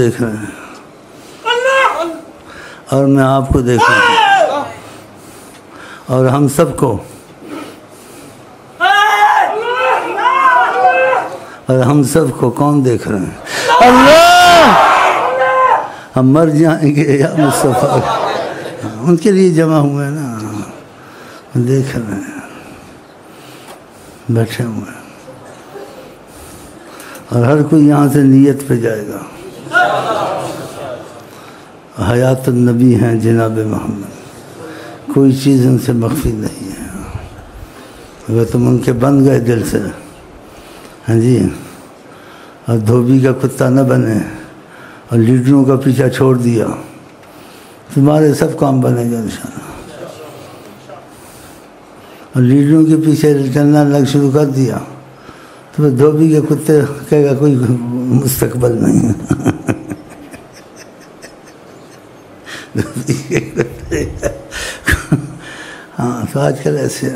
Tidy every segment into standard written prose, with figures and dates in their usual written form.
دیکھ رہے ہیں اور میں آپ کو دیکھ رہا ہوں اور ہم سب کو کون دیکھ رہے ہیں؟ اللہ! ہم مر جائیں گے یا مصطفیٰ ان کے لیے جمع ہوئے نا، دیکھ رہے ہیں، بیٹھے ہوئے ہیں اور ہر کوئی یہاں سے نیت پہ جائے گا۔ حیات النبی ہیں جناب محمد، کوئی چیز ان سے مخفی نہیں ہے۔ اگر تم ان کے بن گئے دل سے، ہاں جی، اور دھوبی کا کتا نہ بنے اور لیڈروں کا پیچھا چھوڑ دیا، تمہارے سب کام بنے گا انشاءاللہ۔ اور لیڈروں کے پیچھے چلنا لگ شروع کر دیا تو دھوبی کے کتے کہے گا کوئی مستقبل نہیں ہے۔ ہاں تو آج کل ایسے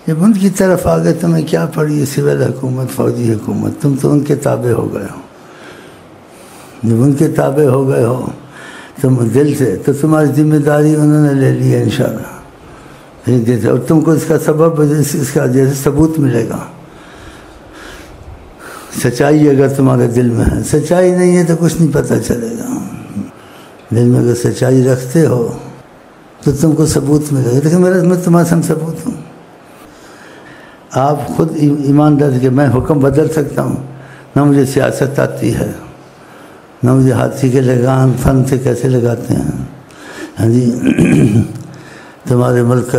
جب ان کی طرف آ گئے تمہیں کیا پڑی سول حکومت، فوجی حکومت، تم تو ان کے تابع ہو گئے ہو۔ جب ان کے تابع ہو گئے ہو تم دل سے، تو تمہاری ذمہ داری انہوں نے لے لی ہے انشاءاللہ، اور تم کو اس کا سبب، اس کا جیسے ثبوت ملے گا۔ سچائی اگر تمہارے دل میں ہے، سچائی نہیں ہے تو کچھ نہیں پتہ چلے گا۔ دل میں اگر سچائی رکھتے ہو تو تم کو ثبوت ملے گا، لیکن میں تمہارے سامنے ثبوت ہوں۔ آپ خود ایماندار کہ میں حکم بدل سکتا ہوں، نہ مجھے سیاست آتی ہے، نہ مجھے ہاتھی کے لگام فن سے کیسے لگاتے ہیں۔ ہاں جی، تمہارے ملک کا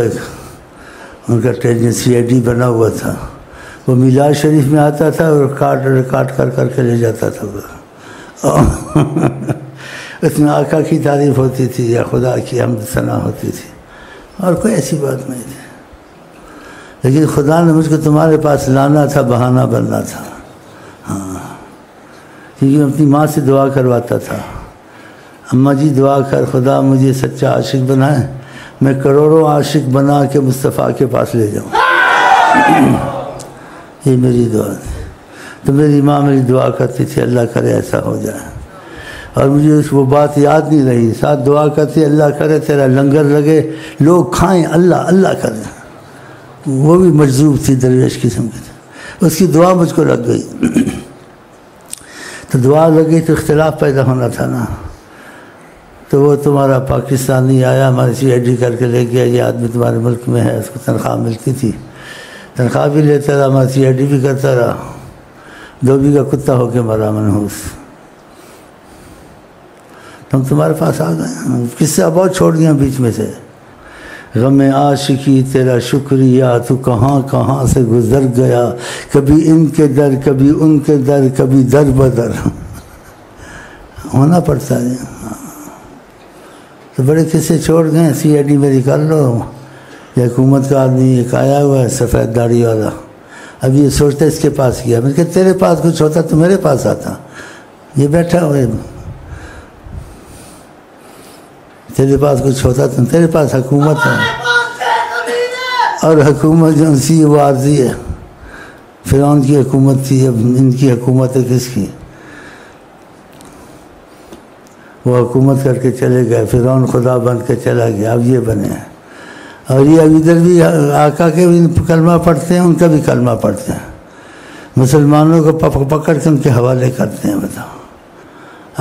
ان کا ٹریننگ CID بنا ہوا تھا، وہ میلاد شریف میں آتا تھا اور کاٹ کر کے لے جاتا تھا۔ اس میں آقا کی تعریف ہوتی تھی یا خدا کی حمد ثنا ہوتی تھی، اور کوئی ایسی بات نہیں تھی۔ لیکن خدا نے مجھ کو تمہارے پاس لانا تھا، بہانہ بننا تھا۔ ہاں، کیونکہ میں اپنی ماں سے دعا کرواتا تھا، اماں جی دعا کر خدا مجھے سچا عاشق بنائے، میں کروڑوں عاشق بنا کے مصطفیٰ کے پاس لے جاؤں۔ یہ میری دعا تھی۔ تو میری ماں میری دعا کرتی تھی اللہ کرے ایسا ہو جائے، اور مجھے وہ بات یاد نہیں رہی، ساتھ دعا کرتی اللہ کرے تیرا لنگر لگے، لوگ کھائیں، اللہ کرے۔ وہ بھی مجذوب تھی، درویش قسم کی تھی، اس کی دعا مجھ کو لگ گئی۔ تو دعا لگی تو اختلاف پیدا ہونا تھا نا، تو وہ تمہارا پاکستانی آیا ہمارے CID کر کے لے گیا، یہ آدمی تمہارے ملک میں ہے، اس کو تنخواہ ملتی تھی، تنخواہ بھی لیتا رہا، ہمارا CID بھی کرتا رہا، دھوبی کا کتا ہو کے مرا منحوس۔ ہم تمہارے پاس آ گئے، کس سے بہت چھوڑ دیا بیچ میں سے۔ غم عاشقی تیرا شکریہ، تو کہاں کہاں سے گزر گیا، کبھی ان کے در کبھی ان کے در، کبھی در بدر ہونا پڑتا ہے۔ تو بڑے قصے چھوڑ گئے، CID میری کر لو، یہ حکومت کا آدمی ایک آیا ہوا ہے سفید داڑھی والا، اب یہ سوچتا اس کے پاس گیا، میں کہ تیرے پاس کچھ ہوتا تو میرے پاس آتا، یہ بیٹھا ہوئے، تیرے پاس کچھ ہوتا تو تیرے پاس حکومت ہے، اور حکومت جو سی وہ عارضی ہے۔ فرعون کی حکومت تھی، اب ان کی حکومت ہے کس کی؟ وہ حکومت کر کے چلے گئے، فرعون خدا بن کے چلا گیا، اب یہ بنے ہیں، اور یہ اب ادھر بھی آقا کے بھی کلمہ پڑھتے ہیں، ان کا بھی کلمہ پڑھتے ہیں، مسلمانوں کو پکڑ کے ان کے حوالے کرتے ہیں۔ بتاؤ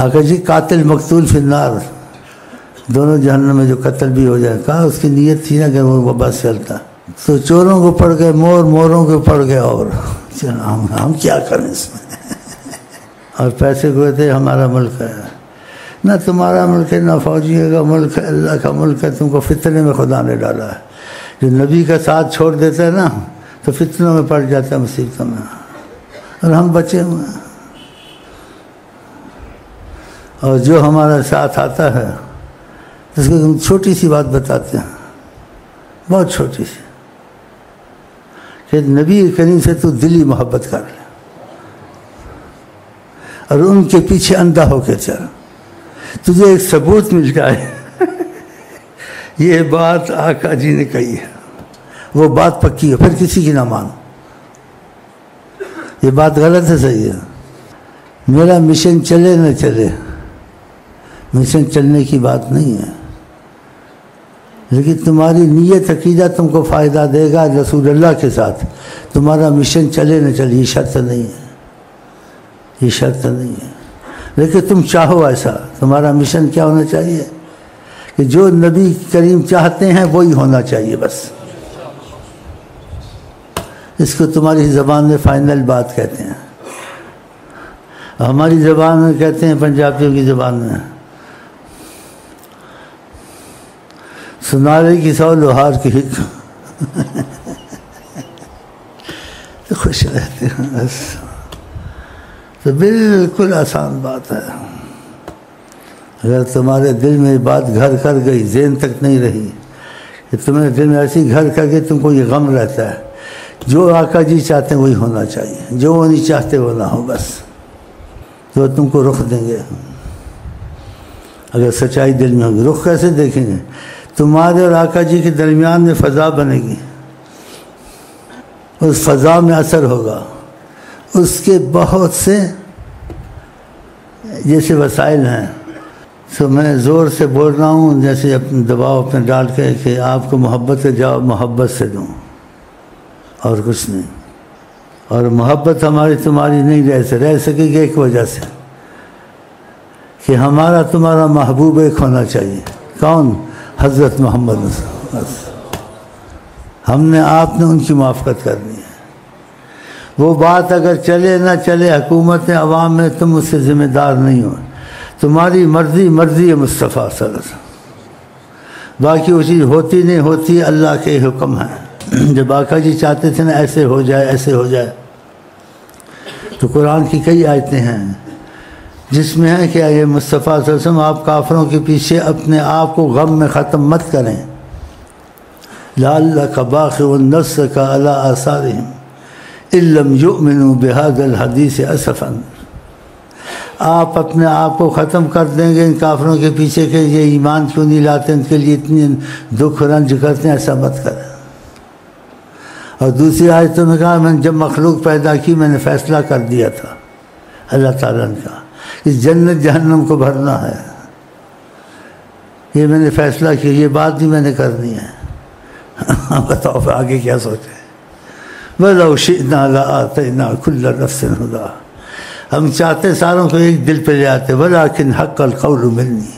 آقا جی قاتل مقتول فی النار، دونوں جہنم میں جو قتل بھی ہو جائے، کہا اس کی نیت تھی نا کہ وہ بس چلتا، تو چوروں کو پڑ گئے، موروں کو پڑ گئے، اور ہم کیا کریں اس میں؟ اور پیسے کو کہتے ہمارا ملک ہے، نہ تمہارا ملک ہے، نہ فوجی کا ملک ہے، اللہ کا ملک ہے، تم کو فتنے میں خدا نے ڈالا ہے۔ جو نبی کا ساتھ چھوڑ دیتا ہے نا تو فتنوں میں پڑ جاتا ہے، مصیبتوں میں، اور ہم بچے ہوئے ہیں۔ اور جو ہمارا ساتھ آتا ہے اس کو ہم چھوٹی سی بات بتاتے ہیں، بہت چھوٹی سی، کہ نبی کریم سے تو دلی محبت کر لے اور ان کے پیچھے اندھا ہو کے چل، تجھے ایک ثبوت مل جائے یہ بات آقا جی نے کہی ہے، وہ بات پکی ہے، پھر کسی کی نہ مانو، یہ بات غلط ہے صحیح ہے، میرا مشن چلے نہ چلے، مشن چلنے کی بات نہیں ہے، لیکن تمہاری نیت عقیدہ تم کو فائدہ دے گا رسول اللہ کے ساتھ، تمہارا مشن چلے نہ چلے یہ شرط نہیں ہے، یہ شرط نہیں ہے، لیکن تم چاہو ایسا۔ تمہارا مشن کیا ہونا چاہیے کہ جو نبی کریم چاہتے ہیں وہی ہونا چاہیے، بس اس کو تمہاری زبان میں فائنل بات کہتے ہیں، ہماری زبان میں کہتے ہیں پنجابیوں کی زبان میں سنارے کی سو لوہار کی حق تو خوش رہتے ہیں بس۔ تو بالکل آسان بات ہے، اگر تمہارے دل میں بات گھر کر گئی، ذہن تک نہیں رہی کہ تمہارے دل میں ایسی گھر کر گئی تم کو یہ غم رہتا ہے، جو آقا جی چاہتے ہیں وہی ہونا چاہیے، جو وہ نہیں چاہتے وہ نہ ہو، بس تو تم کو رخ دیں گے اگر سچائی دل میں ہوگی۔ رخ کیسے دیکھیں گے؟ تمہارے اور آقا جی کے درمیان میں فضا بنے گی، اس فضا میں اثر ہوگا، اس کے بہت سے جیسے وسائل ہیں، تو میں زور سے بول رہا ہوں جیسے اپنے دباؤ اپنے ڈال کے کہ آپ کو محبت سے جواب محبت سے دوں اور کچھ نہیں، اور محبت ہماری تمہاری نہیں رہ سکے گی ایک وجہ سے کہ ہمارا تمہارا محبوب ایک ہونا چاہیے۔ کون؟ حضرت محمد بس، ہم نے آپ نے ان کی موافقت کرنی ہے۔ وہ بات اگر چلے نہ چلے حکومت عوام میں تم اس سے ذمہ دار نہیں ہو، تمہاری مرضی مرضی مصطفیٰ صلی اللہ علیہ وسلم، باقی وہ چیز ہوتی نہیں ہوتی اللہ کے حکم ہے۔ جب آقا جی چاہتے تھے نا ایسے ہو جائے ایسے ہو جائے، تو قرآن کی کئی آیتیں ہیں جس میں ہے کہ یہ مصطفیٰ صلی اللہ علیہ وسلم آپ کافروں کے پیچھے اپنے آپ کو غم میں ختم مت کریں، لعلک باخع نفسک علی آثارہم ان لم یؤمنوا بہذا الحدیث اسفا، آپ اپنے آپ کو ختم کر دیں گے ان کافروں کے پیچھے کہ یہ ایمان کیوں نہیں لاتے، ان کے لیے اتنی دکھ رنج کرتے ہیں، ایسا مت کریں۔ اور دوسری آیتوں میں کہا میں جب مخلوق پیدا کی میں نے فیصلہ کر دیا تھا، اللہ تعالیٰ نے کہا اس جنت جہنم کو بھرنا ہے، یہ میں نے فیصلہ کیا، یہ بات بھی میں نے کرنی ہے۔ بتاؤ آگے کیا سوچے؟ وَلَوْ شِئْنَا لَآتَيْنَا كُلَّ نَفْسٍ هُدَاهَا، ہم چاہتے ساروں کو ایک دل پہ لے آتے، وَلَكِنْ حَقَّ الْقَوْلُ مِنِّي،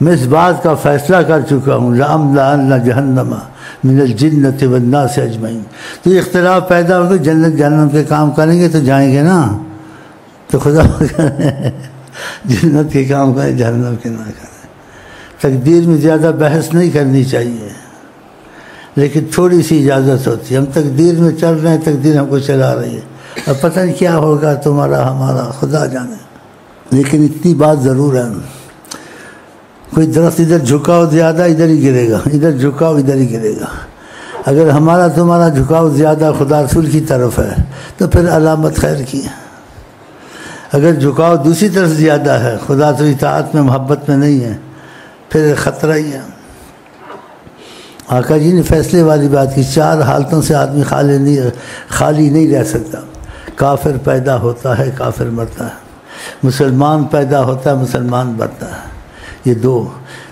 میں اس بات کا فیصلہ کر چکا ہوں، لَأَمْلَأَنَّ جَهَنَّمَ مِنَ الْجِنَّةِ وَالنَّاسِ أَجْمَعِينَ۔ تو یہ اختلاف پیدا ہوگا، جنت جہنم کے کام کریں گے تو جائیں گے نا، تو خدا جنت کے کام کریں جہنم کے نہ کریں۔ تقدیر میں زیادہ بحث نہیں کرنی چاہیے، لیکن تھوڑی سی اجازت ہوتی ہے۔ ہم تقدیر میں چل رہے ہیں، تقدیر ہم کو چلا رہی ہے، اب پتہ نہیں کیا ہوگا تمہارا ہمارا خدا جانے، لیکن اتنی بات ضرور ہے، کوئی درخت ادھر جھکاؤ زیادہ ادھر ہی گرے گا، ادھر جھکاؤ ادھر ہی گرے گا۔ اگر ہمارا تمہارا جھکاؤ زیادہ خدا رسول کی طرف ہے تو پھر علامت خیر کی ہے، اگر جھکاؤ دوسری طرف زیادہ ہے، خدا تو اطاعت میں محبت میں نہیں ہے، پھر خطرہ ہی ہے۔ آقا جی نے فیصلے والی بات کی، چار حالتوں سے آدمی خالی نہیں رہ سکتا، کافر پیدا ہوتا ہے کافر مرتا ہے، مسلمان پیدا ہوتا ہے مسلمان مرتا ہے، یہ دو۔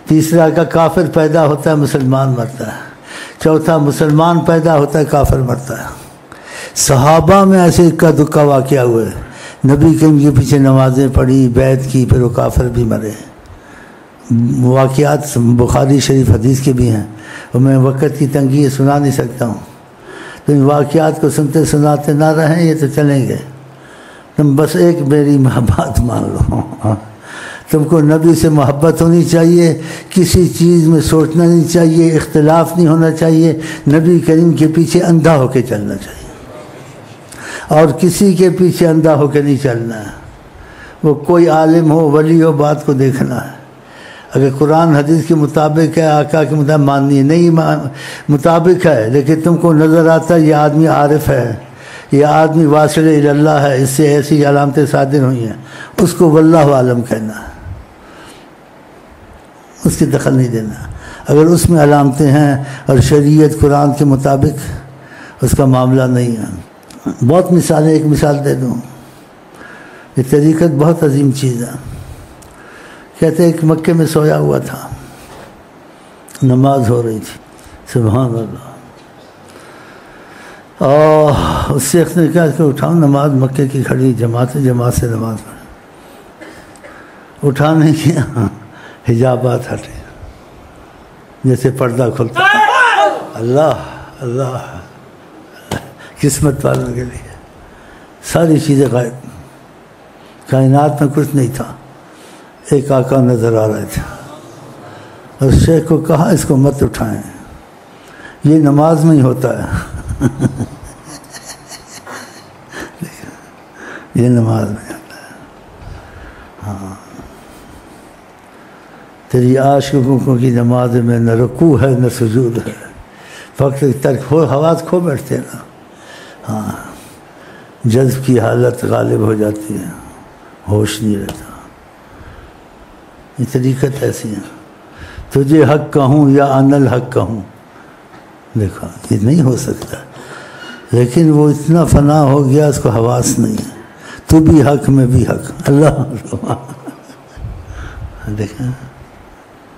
تیسرا کا کافر پیدا ہوتا ہے مسلمان مرتا ہے، چوتھا مسلمان پیدا ہوتا ہے کافر مرتا ہے۔ صحابہ میں ایسے اکا دکا واقعہ ہوئے، نبی کریم کے پیچھے نمازیں پڑھی، بیعت کی، پھر وہ کافر بھی مرے۔ واقعات بخاری شریف حدیث کے بھی ہیں، اور میں وقت کی تنگی سنا نہیں سکتا ہوں، تو ان واقعات کو سنتے سناتے نہ رہیں، یہ تو چلیں گے۔ تم بس ایک میری بات مان لو، تم کو نبی سے محبت ہونی چاہیے، کسی چیز میں سوچنا نہیں چاہیے، اختلاف نہیں ہونا چاہیے، نبی کریم کے پیچھے اندھا ہو کے چلنا چاہیے، اور کسی کے پیچھے اندھا ہو کے نہیں چلنا ہے۔ وہ کوئی عالم ہو ولی ہو، بات کو دیکھنا ہے، اگر قرآن حدیث کے مطابق ہے، آقا کے مطابق ماننی ہے، نہیں مطابق ہے لیکن تم کو نظر آتا ہے یہ آدمی عارف ہے، یہ آدمی واصل اللہ ہے، اس سے ایسی علامتیں صادر ہوئی ہیں، اس کو واللہ عالم کہنا ہے، اس کی دخل نہیں دینا۔ اگر اس میں علامتیں ہیں اور شریعت قرآن کے مطابق، اس کا معاملہ نہیں ہے۔ بہت مثالیں، ایک مثال دے دوں، یہ طریقت بہت عظیم چیز ہے. کہتے ہیں ایک مکے میں سویا ہوا تھا، نماز ہو رہی تھی، سبحان اللہ. اس شیخ نے کہا کہ اٹھاؤ، نماز مکے کی کھڑی جماعت ہے، جماعت سے نماز پڑھ. اٹھا نہیں کیا، حجابات ہٹے جیسے پردہ کھلتا. اللہ اللہ، قسمت والوں کے لیے ساری چیزیں غائب، کائنات میں کچھ نہیں تھا، ایک آقا نظر آ رہے تھے. اور شیخ کو کہا اس کو مت اٹھائیں، یہ نماز میں ہی ہوتا ہے. یہ نماز میں ہوتا ہے. ہاں، تیری عاشقوں کی نماز میں نہ رکوع ہے نہ سجود ہے، فقط ترک ہو، حواس کھو بیٹھتے ہیں نا. ہاں، جذب کی حالت غالب ہو جاتی ہے، ہوش نہیں رہتا. یہ طریقت ایسی ہے. تجھے حق کہوں یا ان الحق کہوں، دیکھا یہ نہیں ہو سکتا. لیکن وہ اتنا فنا ہو گیا، اس کو حواس نہیں ہے. تو بھی حق، میں بھی حق. اللہ دیکھا،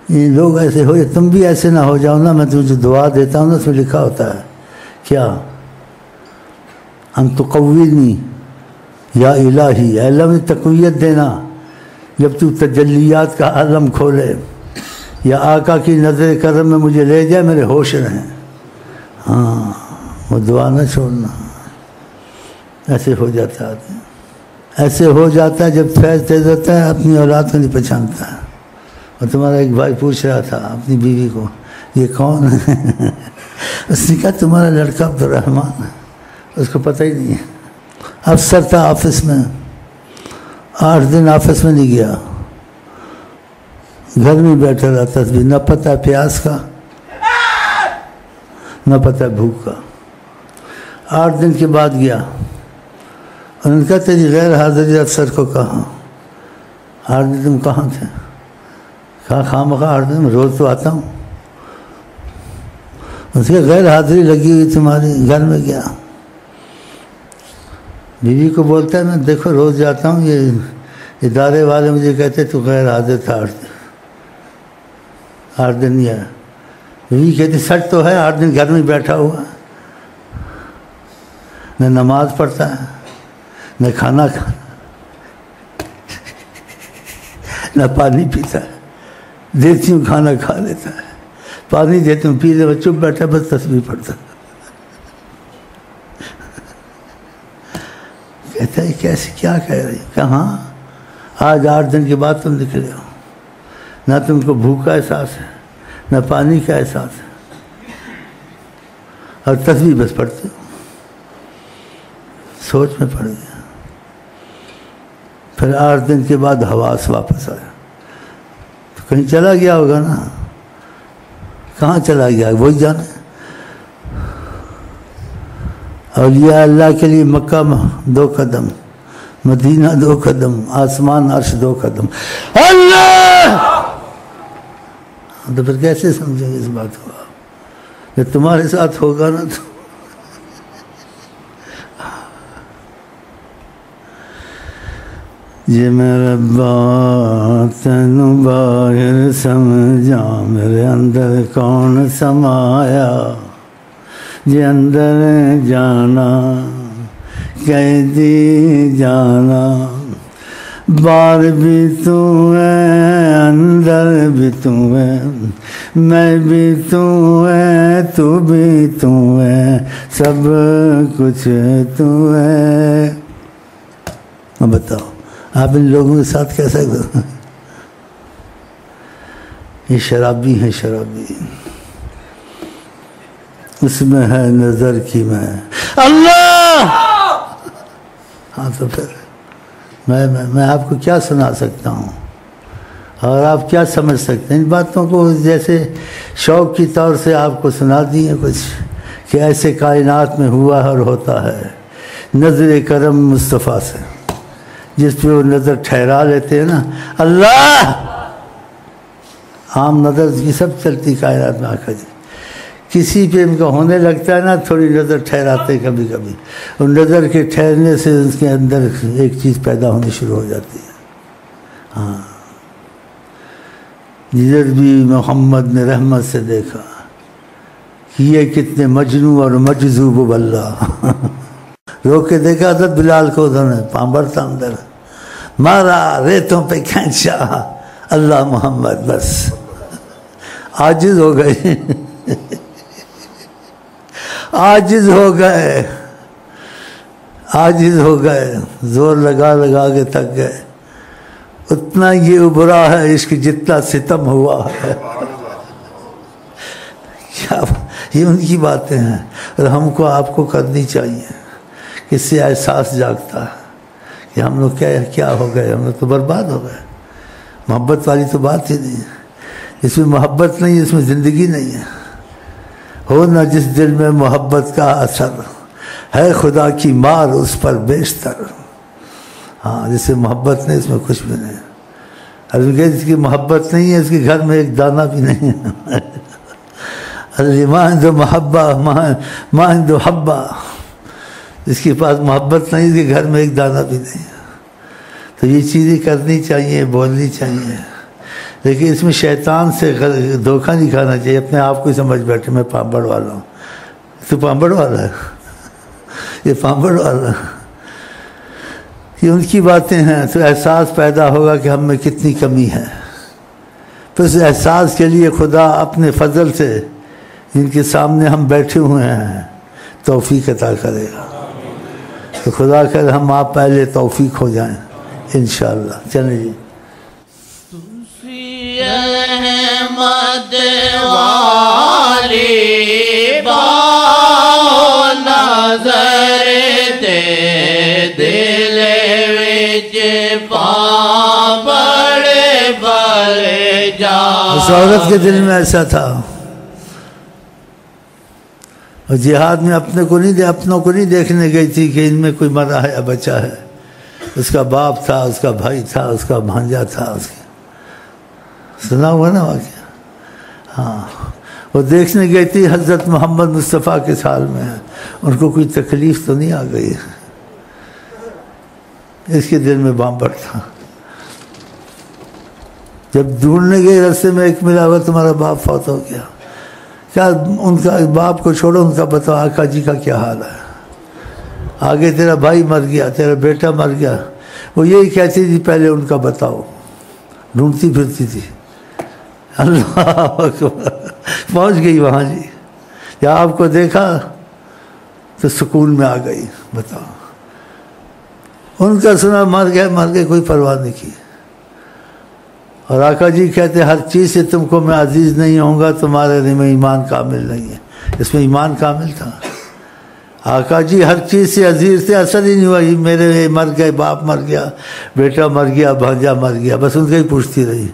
یہ لوگ ایسے ہو، تم بھی ایسے نہ ہو جاؤ نا. میں تجھے دعا دیتا ہوں نا، اس میں لکھا ہوتا ہے کیا؟ ان تقوینی یا الہی، اے اللہ مجھے تقویت دینا جب تو تجلیات کا عالم کھولے، یا آقا کی نظر کرم میں مجھے لے جائے، میرے ہوش رہیں. ہاں، وہ دعا نہ چھوڑنا. ایسے ہو جاتا ہے، ایسے ہو جاتا ہے. جب فیض تیز ہوتا ہے اپنی اولاد کو نہیں پہچانتا ہے. اور تمہارا ایک بھائی پوچھ رہا تھا اپنی بیوی کو، یہ کون ہے؟ اس نے کہا تمہارا لڑکا عبدالرحمن ہے. اس کو پتہ ہی نہیں ہے. افسر تھا آفس میں، 8 دن آفس میں نہیں گیا، گھر میں بیٹھا رہتا. نہ پتہ پیاس کا، نہ پتہ بھوک کا. 8 دن کے بعد گیا. انہوں نے کہا تیری غیر حاضری افسر کو کہا. 8 دن تم کہاں تھے؟ کہا خواہ 8 دن روز تو آتا ہوں. اس کے غیر حاضری لگی ہوئی تمہاری. گھر میں گیا، بیوی کو بولتا ہے میں دیکھو روز جاتا ہوں، یہ ادارے والے مجھے کہتے تو غیر حاضر تھا 8 دن نہیں آیا. بیوی کہتی سچ تو ہے، 8 دن گھر میں بیٹھا ہوا، نہ نماز پڑھتا ہے، نہ کھانا کھانا، نہ پانی پیتا ہے. دیتی ہوں کھانا کھا لیتا ہے، پانی دیتی ہوں پی لے، چپ بیٹھا بس تسبیح پڑھتا. کہتا ہے کیسے کیا کہہ رہی؟ کہاں آج 8 دن کے بعد تم نکلے ہو، نہ تم کو بھوک کا احساس ہے، نہ پانی کا احساس ہے، اور تسبیح بس پڑھتے ہو. سوچ میں پڑ گیا. پھر 8 دن کے بعد حواس واپس آیا. تو کہیں چلا گیا ہوگا نا. کہاں چلا گیا وہی جانے. اولیاء اللہ کے لیے مکہ 2 قدم، مدینہ 2 قدم، آسمان عرش 2 قدم. اللہ! تو پھر کیسے سمجھیں گے اس بات کو؟ جب تمہارے ساتھ ہوگا نا تو جی میرے باطن باہر سمجھا، میرے اندر کون سمایا، جی اندر جانا قیدی جانا، بار بھی تو ہے اندر بھی تو ہے، میں بھی تو ہے تو بھی تو ہے، سب کچھ تو ہے. اب بتاؤ آپ ان لوگوں کے ساتھ کیسا کرو؟ یہ شرابی ہیں، شرابی. اس میں ہے نظر کی میں اللہ. ہاں تو پھر میں آپ کو کیا سنا سکتا ہوں اور آپ کیا سمجھ سکتے ہیں؟ ان باتوں کو جیسے شوق کی طور سے آپ کو سنا دی ہیں کچھ کہ ایسے کائنات میں ہوا اور ہوتا ہے. نظر کرم مصطفیٰ سے جس پہ وہ نظر ٹھہرا لیتے ہیں نا اللہ. عام نظر کی سب چلتی کائنات میں آ کر کسی پہ ان کا ہونے لگتا ہے نا تھوڑی نظر ٹھہراتے کبھی کبھی، اور نظر کے ٹھہرنے سے اس کے اندر ایک چیز پیدا ہونی شروع ہو جاتی ہے۔ ہاں، جدھر بھی محمد نے رحمت سے دیکھا کہ یہ کتنے مجنو اور مجذوب باللہ، روک کے دیکھا حضرت بلال کو، ادھر نے پامبر تھا اندر، مارا ریتوں پہ کھینچا اللہ محمد، بس عاجز ہو گئے، عاجز ہو گئے، عاجز ہو گئے، زور لگا لگا کے تک گئے۔ اتنا یہ ابھرا ہے عشق جتنا ستم ہوا ہے۔ کیا یہ ان کی باتیں ہیں، اور ہم کو آپ کو کرنی چاہیے، اس سے احساس جاگتا ہے کہ ہم لوگ کیا ہو گئے، ہم لوگ تو برباد ہو گئے۔ محبت والی تو بات ہی نہیں ہے، اس میں محبت نہیں، اس میں زندگی نہیں ہے۔ ہو نہ جس دل میں محبت کا اثر، ہے خدا کی مار اس پر بیشتر۔ ہاں، جس سے محبت نہیں اس میں کچھ بھی نہیں۔ اب جس کی محبت نہیں ہے اس کے گھر میں ایک دانہ بھی نہیں ہے۔ ماہند محبہ ماہند حبہ، جس کے پاس محبت نہیں اس کے گھر میں ایک دانہ بھی نہیں ہے۔ تو یہ چیزیں کرنی چاہیے، بولنی چاہیے، لیکن اس میں شیطان سے دھوکہ نہیں کھانا چاہیے۔ اپنے آپ کو سمجھ بیٹھے میں پامبڑ والا ہوں، تو پامبڑ والا ہے، یہ پامبڑ والا، یہ ان کی باتیں ہیں۔ تو احساس پیدا ہوگا کہ ہم میں کتنی کمی ہے، پھر اس احساس کے لیے خدا اپنے فضل سے جن کے سامنے ہم بیٹھے ہوئے ہیں توفیق عطا کرے گا۔ تو خدا کر ہم آپ پہلے توفیق ہو جائیں انشاءاللہ۔ چلیں جی، احمد والی باؤ نظر دے دل وچ بڑے بڑے جا۔ اس عورت کے دل میں ایسا تھا، اور جہاد میں اپنوں کو نہیں دیکھنے گئی تھی کہ ان میں کوئی مرا ہے یا بچا ہے۔ اس کا باپ تھا، اس کا بھائی تھا، اس کا بھانجا تھا، اس کی سنا ہوا نا واقعہ۔ ہاں، وہ دیکھنے گئی تھی حضرت محمد مصطفیٰ کے سال میں، ان کو کوئی تکلیف تو نہیں آ گئی، اس کے دل میں بامبر تھا۔ جب ڈھونڈنے گئی رستے میں ایک ملا ہوا، تمہارا باپ فوت ہو گیا، کیا ان کا باپ کو چھوڑو، ان کا بتاؤ آقا جی کا کیا حال ہے، آگے تیرا بھائی مر گیا، تیرا بیٹا مر گیا۔ وہ یہی کہتی تھی پہلے ان کا بتاؤ، ڈھونڈتی پھرتی تھی۔ اللہ اکبر، پہنچ گئی وہاں جی، یا آپ کو دیکھا تو سکون میں آ گئی۔ بتاؤ، ان کا سنا مر گئے، کوئی پرواہ نہیں کی۔ اور آقا جی کہتے ہر چیز سے تم کو میں عزیز نہیں ہوں گا، تمہارے دل میں ایمان کامل نہیں ہے۔ اس میں ایمان کامل تھا۔ آقا جی ہر چیز سے عزیز تھے، اثر ہی نہیں ہوا، میرے مر گئے، باپ مر گیا، بیٹا مر گیا، بھانجا مر گیا، بس ان کا ہی پوچھتی رہی۔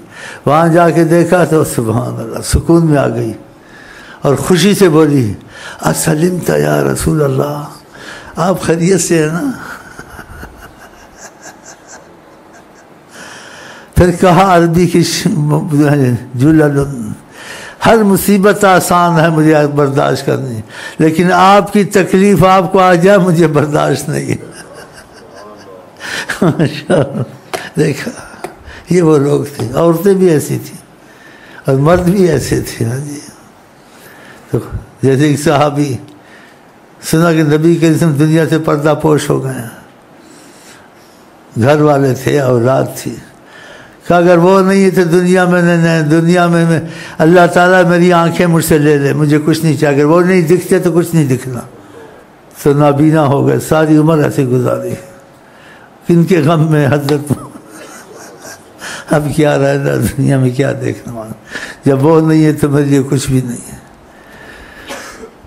وہاں جا کے دیکھا تو سبحان اللہ، سکون میں آ گئی اور خوشی سے بولی اسلمت یا رسول اللہ، آپ خیریت سے ہیں نا؟ پھر کہا عربی کی جلل، ہر مصیبت آسان ہے مجھے برداشت کرنی، لیکن آپ کی تکلیف آپ کو آ جائے مجھے برداشت نہیں ہے۔ دیکھا، یہ وہ لوگ تھے، عورتیں بھی ایسی تھیں اور مرد بھی ایسے تھے نا جی۔ تو جیسے ایک صحابی سنا کہ نبی کے جسم دنیا سے پردہ پوش ہو گئے، گھر والے تھے، اولاد تھی، کہ اگر وہ نہیں تھے دنیا میں اللہ تعالیٰ میری آنکھیں مجھ سے لے لے، مجھے کچھ نہیں چاہیے، اگر وہ نہیں دکھتے تو کچھ نہیں دکھنا۔ تو نابینا ہو گئے، ساری عمر ایسے گزاری، کن کے غم میں حضرت اب کیا رہنا دنیا میں، کیا دیکھنا والا، جب وہ نہیں ہے تو میرے لیے کچھ بھی نہیں ہے۔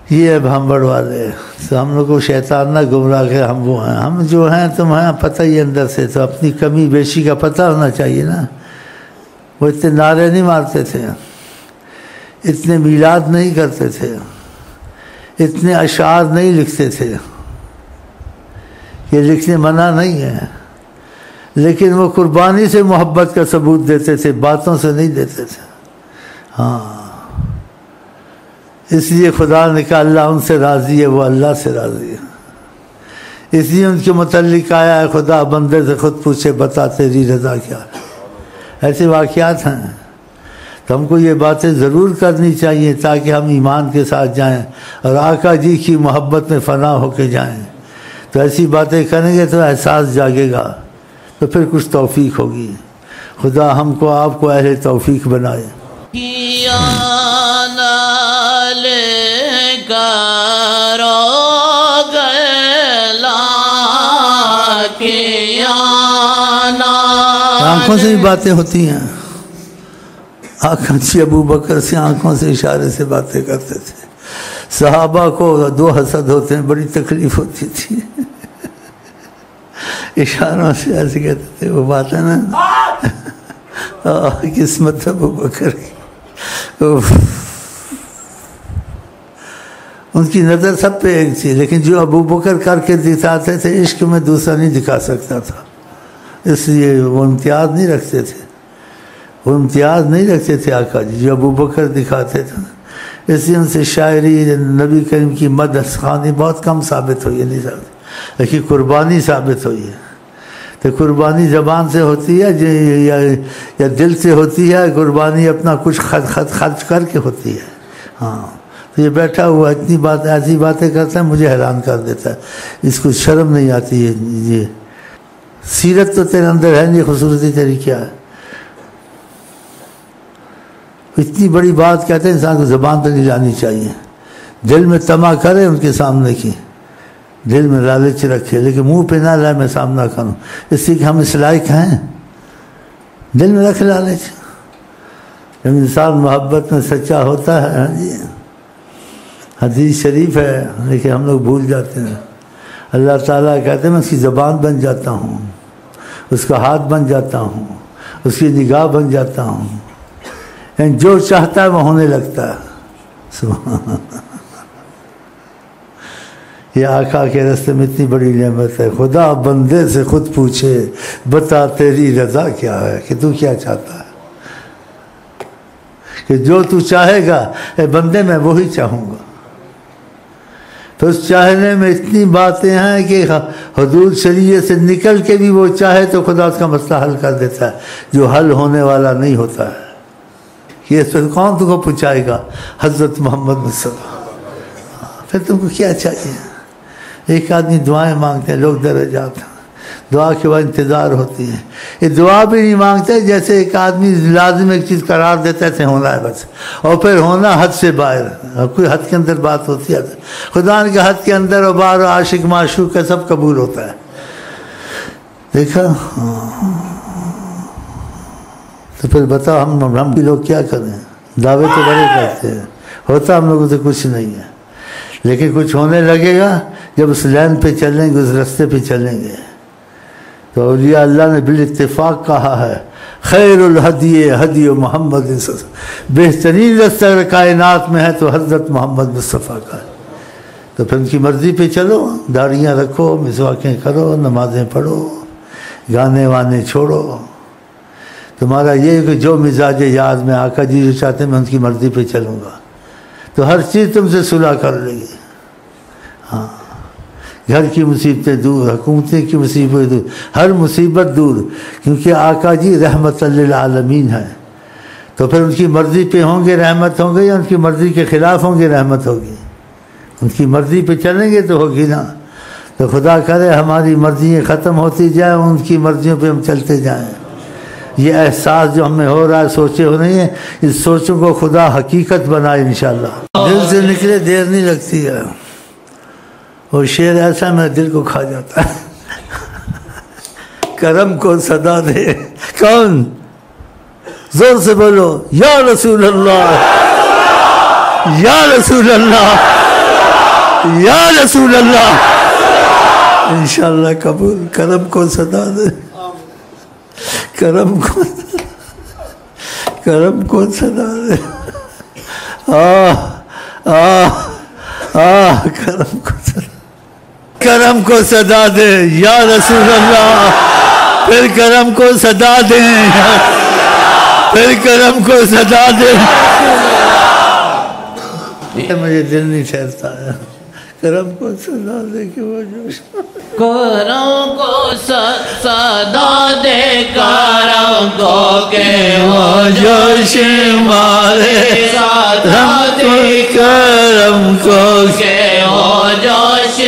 یہ ہے بھامبڑ والے۔ تو ہم لوگ کو شیطان نہ گمراہ کہ ہم وہ ہیں، ہم جو ہیں تم ہیں، پتہ ہی اندر سے، تو اپنی کمی بیشی کا پتہ ہونا چاہیے نا۔ وہ اتنے نعرے نہیں مارتے تھے، اتنے میلاد نہیں کرتے تھے، اتنے اشعار نہیں لکھتے تھے، یہ لکھنے منع نہیں ہے، لیکن وہ قربانی سے محبت کا ثبوت دیتے تھے، باتوں سے نہیں دیتے تھے۔ ہاں، اس لیے خدا نے کہا اللہ ان سے راضی ہے، وہ اللہ سے راضی ہے۔ اس لیے ان کے متعلق آیا ہے خدا بندے سے خود پوچھے بتا تیری رضا کیا ہے۔ ایسے واقعات ہیں، تو ہم کو یہ باتیں ضرور کرنی چاہیے تاکہ ہم ایمان کے ساتھ جائیں اور آقا جی کی محبت میں فنا ہو کے جائیں۔ تو ایسی باتیں کریں گے تو احساس جاگے گا، تو پھر کچھ توفیق ہوگی۔ خدا ہم کو آپ کو اہل توفیق بنائے۔ آنکھوں سے بھی باتیں ہوتی ہیں۔ آقا جی ابو بکر سے آنکھوں سے اشارے سے باتیں کرتے تھے۔ صحابہ کو دو حسد ہوتے ہیں، بڑی تکلیف ہوتی تھی، اشاروں سے ایسے کہتے تھے۔ وہ بات ہے نا قسمت ابو بکر کی، ان کی نظر سب پہ ایک تھی، لیکن جو ابو بکر کر کے دکھاتے تھے عشق میں دوسرا نہیں دکھا سکتا تھا، اس لیے وہ امتیاز نہیں رکھتے تھے، وہ امتیاز نہیں رکھتے تھے آقا جی جو ابو بکر دکھاتے تھے۔ اس لیے ان سے شاعری نبی کریم کی مدح خوانی بہت کم ثابت ہوئی ہے، نہیں ثابت، لیکن قربانی ثابت ہوئی ہے۔ تو قربانی زبان سے ہوتی ہے یا دل سے ہوتی ہے، قربانی اپنا کچھ خرچ کر کے ہوتی ہے۔ ہاں تو یہ بیٹھا ہوا اتنی بات ایسی باتیں کرتا ہے، مجھے حیران کر دیتا ہے، اس کو شرم نہیں آتی ہے۔ یہ سیرت تو تیرے اندر ہے نہیں، خصوصی تیری کیا ہے؟ اتنی بڑی بات کہتے ہیں، انسان کو زبان پہ نہیں جانی چاہیے۔ دل میں طمع کرے ان کے سامنے کی، دل میں لالچ رکھے، لیکن منہ پہ نہ لائے میں سامنا کروں، اس لیے کہ ہم اس لائق ہیں۔ دل میں رکھ لالچ، جب انسان محبت میں سچا ہوتا ہے، حدیث شریف ہے لیکن ہم لوگ بھول جاتے ہیں۔ اللہ تعالیٰ کہتے ہیں میں اس کی زبان بن جاتا ہوں، اس کا ہاتھ بن جاتا ہوں، اس کی نگاہ بن جاتا ہوں، یعنی جو چاہتا ہے وہ ہونے لگتا ہے۔ سبحان اللہ، یہ آقا کے راستے میں اتنی بڑی نعمت ہے۔ خدا بندے سے خود پوچھے بتا تیری رضا کیا ہے، کہ تو کیا چاہتا ہے، کہ جو تو چاہے گا اے بندے میں وہی چاہوں گا۔ تو اس چاہنے میں اتنی باتیں ہیں کہ حدود شریعت سے نکل کے بھی وہ چاہے تو خدا اس کا مسئلہ حل کر دیتا ہے، جو حل ہونے والا نہیں ہوتا ہے۔ یہ کون تم کو پہنچائے گا؟ حضرت محمد مصطفیٰ۔ پھر تم کو کیا چاہیے؟ ایک آدمی دعائیں مانگتے ہیں، لوگ درجات ہیں، دعا کے بعد انتظار ہوتی ہے۔ یہ دعا بھی نہیں مانگتے، جیسے ایک آدمی لازم ایک چیز قرار دیتا ہے ہونا ہے بس، اور پھر ہونا حد سے باہر، کوئی حد کے اندر بات ہوتی ہے۔ خدا کے حد کے اندر و باہر عاشق معشوق کا سب قبول ہوتا ہے۔ دیکھا؟ تو پھر بتاؤ ہم بھی لوگ کیا کریں؟ دعوے تو بڑے کرتے ہیں، ہوتا ہم لوگوں سے کچھ نہیں ہے، لیکن کچھ ہونے لگے گا جب اس لائن پہ چلیں گے، اس رستے پہ چلیں گے۔ تو اولیاء اللہ نے بالاتفاق کہا ہے خیر الہدی ہدی محمد، بہترین رستہ کائنات میں ہے تو حضرت محمد مصطفیٰ کا ہے۔ تو پھر ان کی مرضی پہ چلو، داڑیاں رکھو، مسواکیں کرو، نمازیں پڑھو، گانے وانے چھوڑو۔ تمہارا یہ کہ جو مزاج یاد میں آقا جی جو چاہتے ہیں میں ان کی مرضی پہ چلوں گا، تو ہر چیز تم سے صلح کر لے گی۔ ہاں، گھر کی مصیبتیں دور، حکومتیں کی مصیبتیں دور، ہر مصیبت دور، کیونکہ آقا جی رحمت للعالمین ہے۔ تو پھر ان کی مرضی پہ ہوں گے رحمت ہوں گے، یا ان کی مرضی کے خلاف ہوں گے رحمت ہوگی؟ ان کی مرضی پہ چلیں گے تو ہوگی نا۔ تو خدا کرے ہماری مرضیاں ختم ہوتی جائیں، ان کی مرضیوں پہ ہم چلتے جائیں۔ یہ احساس جو ہمیں ہو رہا ہے سوچے ہو نہیں ہے، اس سوچوں کو خدا حقیقت بنائے انشاءاللہ۔ دل سے نکلے دیر نہیں لگتی ہے، وہ شعر ایسا میرے دل کو کھا جاتا ہے۔ کرم کو صدا دے، کون؟ زور سے بولو یا رسول اللہ، یا رسول اللہ، یا رسول اللہ۔ انشاءاللہ قبول۔ کرم کو صدا دے، کرم کو صدا دے، کرم کو صدا دے یا رسول اللہ، پھر کرم کو صدا دیں، پھر کرم کو صدا دیں۔ مجھے دل نہیں ٹھہرتا ہے کرم کو صدا دے کے وہ جوش کرم کو صدا دے کرم کو کہ وہ جوش مارے صدا دے کرم کو کہ وہ جوش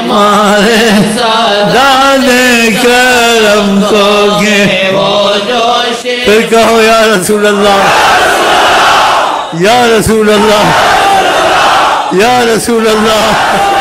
مارے صدا دے کرم کو کہ وہ جوش پھر کہو یا رسول اللہ یا رسول اللہ یا رسول اللہ